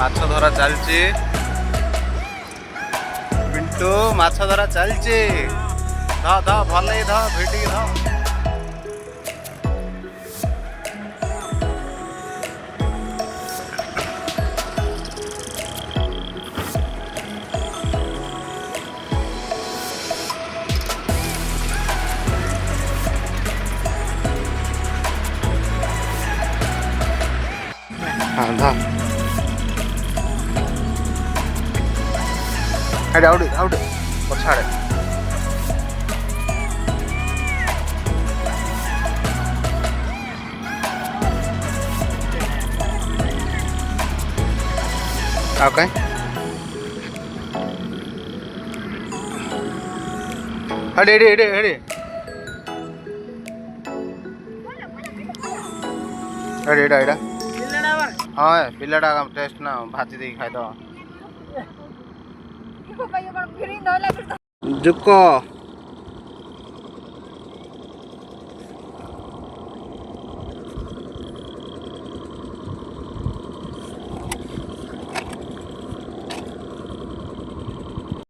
माछ धरा चलची पिंटू माछ धरा चलची ध ध भले ध भिडी ध हाँ धा हेड आउट आउट पछाड़े okay head head head head head head head हाँ पिलाटा टेस्ट ना भाजी दे खाई दो जुको